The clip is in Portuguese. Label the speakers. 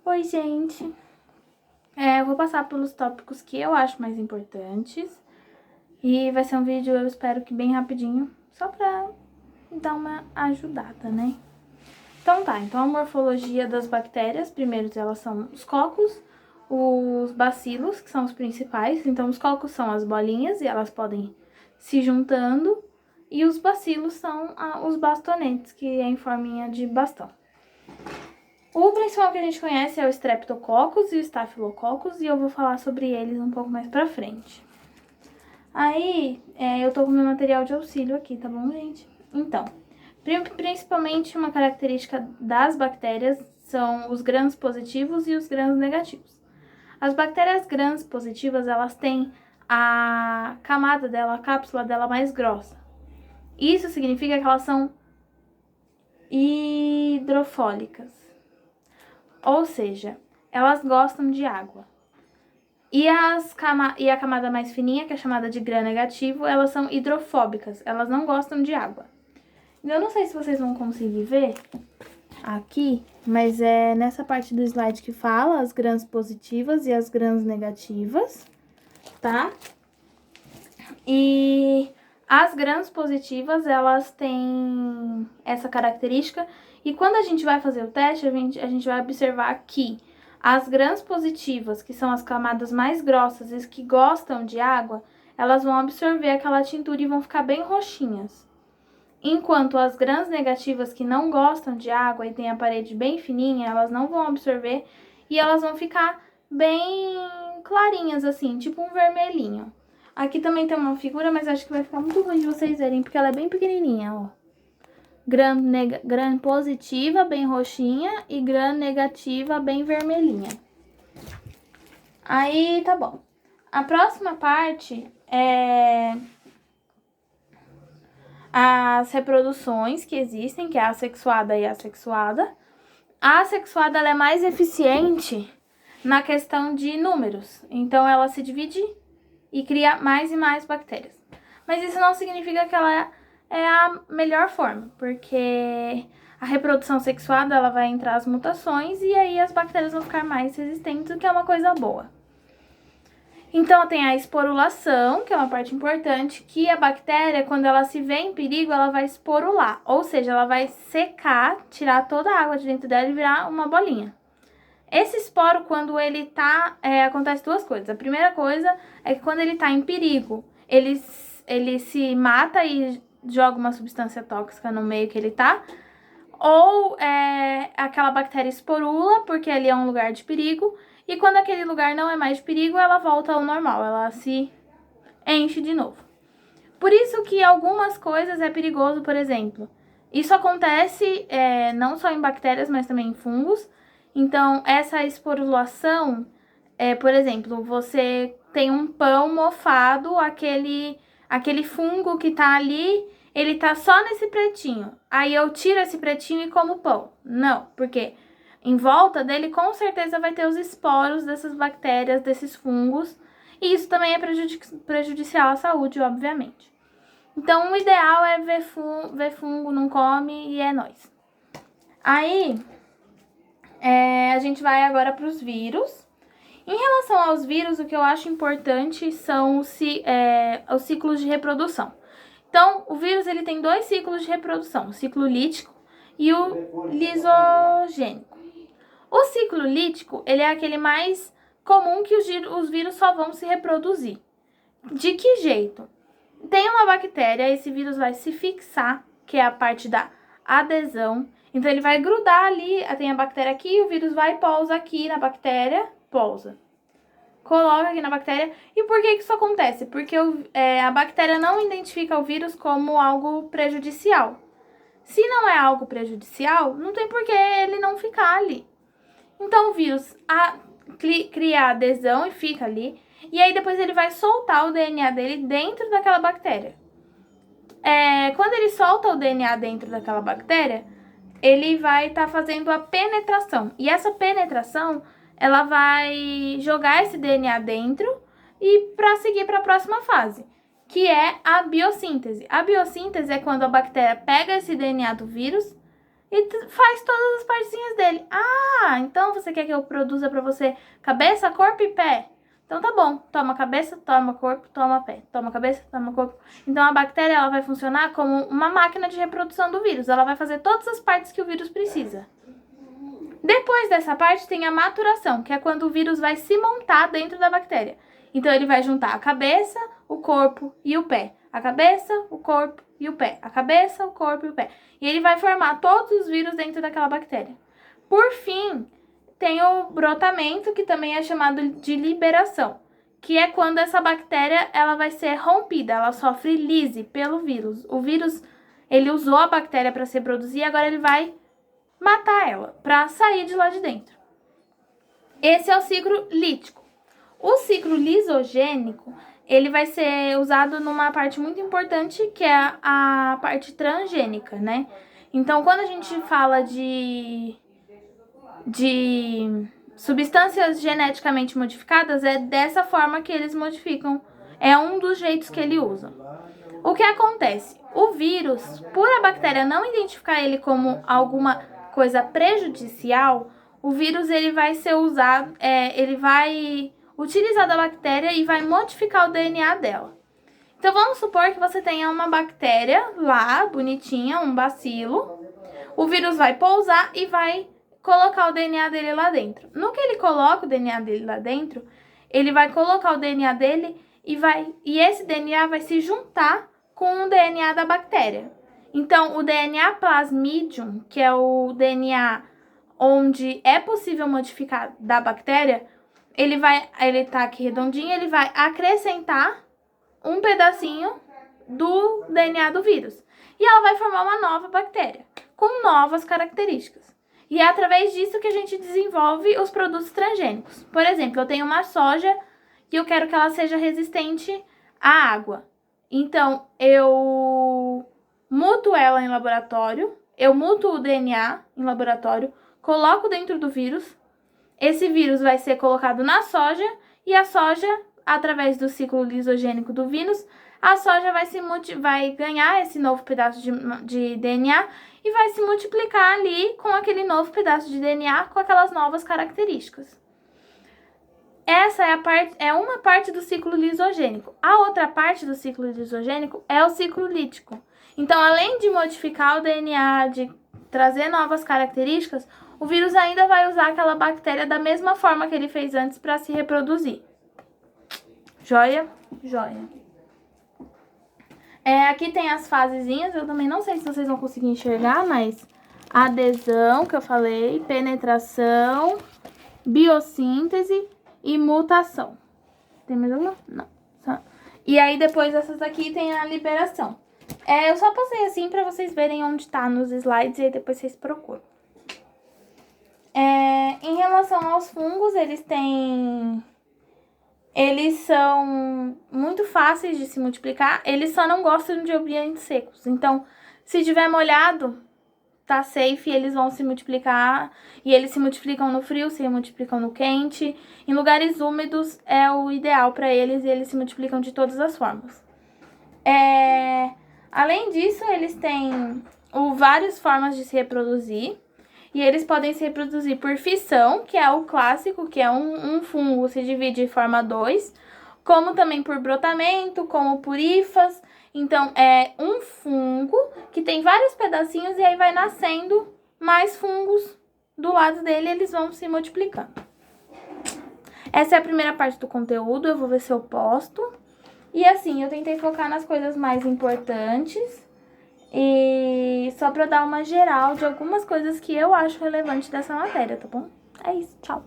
Speaker 1: Oi, gente! Eu vou passar pelos tópicos que eu acho mais importantes. E vai ser um vídeo, eu espero que bem rapidinho, só pra dar uma ajudada, né? Então a morfologia das bactérias, primeiro elas são os cocos, os bacilos, que são os principais. Então os cocos são as bolinhas e elas podem se juntando. E os bacilos são os bastonetes, que é em forminha de bastão. O principal que a gente conhece é o Streptococcus e o Staphylococcus, e eu vou falar sobre eles um pouco mais pra frente. Aí, eu tô com meu material de auxílio aqui, tá bom, gente? Então, principalmente uma característica das bactérias são os gram positivos e os gram negativos. As bactérias gram positivas, elas têm a camada dela, a cápsula dela mais grossa. Isso significa que elas são hidrofólicas. Ou seja, elas gostam de água. E a camada mais fininha, que é chamada de gram negativo, elas são hidrofóbicas. Elas não gostam de água. Eu não sei se vocês vão conseguir ver aqui, mas é nessa parte do slide que fala as grãs positivas e as grãs negativas, tá? E as grãs positivas, elas têm essa característica. E quando a gente vai fazer o teste, a gente vai observar que as grãs positivas, que são as camadas mais grossas e que gostam de água, elas vão absorver aquela tintura e vão ficar bem roxinhas. Enquanto as grãs negativas, que não gostam de água e têm a parede bem fininha, elas não vão absorver e elas vão ficar bem clarinhas, assim, tipo um vermelhinho. Aqui também tem uma figura, mas acho que vai ficar muito ruim de vocês verem, porque ela é bem pequenininha, ó. Gram positiva, bem roxinha, e gram negativa, bem vermelhinha. Aí, tá bom. A próxima parte é as reproduções que existem, que é a assexuada e a assexuada. A assexuada, ela é mais eficiente na questão de números. Então, ela se divide e cria mais e mais bactérias. Mas isso não significa que ela é a melhor forma, porque a reprodução sexuada, ela vai entrar as mutações e aí as bactérias vão ficar mais resistentes, o que é uma coisa boa. Então, tem a esporulação, que é uma parte importante, que a bactéria, quando ela se vê em perigo, ela vai esporular. Ou seja, ela vai secar, tirar toda a água de dentro dela e virar uma bolinha. Esse esporo, quando ele tá... acontece duas coisas. A primeira coisa é que quando ele tá em perigo, ele se mata e joga uma substância tóxica no meio que ele tá. Ou aquela bactéria esporula, porque ali é um lugar de perigo. E quando aquele lugar não é mais de perigo, ela volta ao normal, ela se enche de novo. Por isso que algumas coisas é perigoso, por exemplo. Isso acontece não só em bactérias, mas também em fungos. Então, essa esporulação, por exemplo, você tem um pão mofado, aquele fungo que tá ali, ele tá só nesse pretinho. Aí eu tiro esse pretinho e como pão. Não, porque em volta dele com certeza vai ter os esporos dessas bactérias, desses fungos. E isso também é prejudicial à saúde, obviamente. Então, o ideal é ver fungo, não come e é nóis. Aí, a gente vai agora para os vírus. Em relação aos vírus, o que eu acho importante são os ciclos de reprodução. Então, o vírus ele tem dois ciclos de reprodução, o ciclo lítico e o lisogênico. O ciclo lítico, ele é aquele mais comum que os vírus só vão se reproduzir. De que jeito? Tem uma bactéria, esse vírus vai se fixar, que é a parte da adesão. Então, ele vai grudar ali, tem a bactéria aqui, o vírus vai e pousa aqui na bactéria, pousa. Coloca aqui na bactéria. E por que isso acontece? Porque a bactéria não identifica o vírus como algo prejudicial. Se não é algo prejudicial, não tem por que ele não ficar ali. Então, o vírus cria adesão e fica ali. E aí, depois ele vai soltar o DNA dele dentro daquela bactéria. Quando ele solta o DNA dentro daquela bactéria, ele vai estar fazendo a penetração. E essa penetração, ela vai jogar esse DNA dentro e para seguir para a próxima fase, que é a biossíntese. A biossíntese é quando a bactéria pega esse DNA do vírus e faz todas as partezinhas dele. Ah, então você quer que eu produza pra você cabeça, corpo e pé? Então tá bom, toma cabeça, toma corpo, toma pé, toma cabeça, toma corpo. Então a bactéria ela vai funcionar como uma máquina de reprodução do vírus. Ela vai fazer todas as partes que o vírus precisa. Depois dessa parte tem a maturação, que é quando o vírus vai se montar dentro da bactéria. Então ele vai juntar a cabeça, o corpo e o pé. A cabeça, o corpo e o pé. A cabeça, o corpo e o pé. E ele vai formar todos os vírus dentro daquela bactéria. Por fim, tem o brotamento, que também é chamado de liberação, que é quando essa bactéria ela vai ser rompida, ela sofre lise pelo vírus. O vírus, ele usou a bactéria para se reproduzir e agora ele vai matar ela, para sair de lá de dentro. Esse é o ciclo lítico. O ciclo lisogênico, ele vai ser usado numa parte muito importante, que é a parte transgênica, né? Então, quando a gente fala de substâncias geneticamente modificadas, é dessa forma que eles modificam. É um dos jeitos que ele usa. O que acontece? O vírus, por a bactéria não identificar ele como alguma coisa prejudicial, o vírus ele vai ser usado, ele vai utilizar da bactéria e vai modificar o DNA dela. Então vamos supor que você tenha uma bactéria lá, bonitinha, um bacilo. O vírus vai pousar e vai colocar o DNA dele lá dentro. No que ele coloca o DNA dele lá dentro, ele vai colocar o DNA dele e esse DNA vai se juntar com o DNA da bactéria. Então, o DNA Plasmodium, que é o DNA onde é possível modificar da bactéria, ele tá aqui redondinho, ele vai acrescentar um pedacinho do DNA do vírus. E ela vai formar uma nova bactéria, com novas características. E é através disso que a gente desenvolve os produtos transgênicos. Por exemplo, eu tenho uma soja e eu quero que ela seja resistente à água. Então, eu muto ela em laboratório, eu muto o DNA em laboratório, coloco dentro do vírus, esse vírus vai ser colocado na soja e a soja, através do ciclo lisogênico do vírus, a soja vai ganhar esse novo pedaço de DNA e vai se multiplicar ali com aquele novo pedaço de DNA com aquelas novas características. Essa é uma parte do ciclo lisogênico. A outra parte do ciclo lisogênico é o ciclo lítico. Então, além de modificar o DNA, de trazer novas características, o vírus ainda vai usar aquela bactéria da mesma forma que ele fez antes para se reproduzir. Joia? Joia. Aqui tem as fasezinhas, eu também não sei se vocês vão conseguir enxergar, mas adesão, que eu falei, penetração, biossíntese e mutação. Tem mais alguma? Não. Só. E aí, depois dessas aqui, tem a liberação. Eu só passei assim pra vocês verem onde tá nos slides e aí depois vocês procuram. Em relação aos fungos, eles são muito fáceis de se multiplicar, eles só não gostam de ambientes secos. Então, se tiver molhado, tá safe, eles vão se multiplicar. E eles se multiplicam no frio, se multiplicam no quente. Em lugares úmidos é o ideal para eles e eles se multiplicam de todas as formas. Além disso, eles têm várias formas de se reproduzir. E eles podem se reproduzir por fissão, que é o clássico, que é um fungo se divide em forma 2, como também por brotamento, como por hifas. Então, é um fungo que tem vários pedacinhos e aí vai nascendo mais fungos do lado dele e eles vão se multiplicando. Essa é a primeira parte do conteúdo, eu vou ver se eu posto. E assim, eu tentei focar nas coisas mais importantes. E só pra dar uma geral de algumas coisas que eu acho relevante dessa matéria, tá bom? É isso, tchau!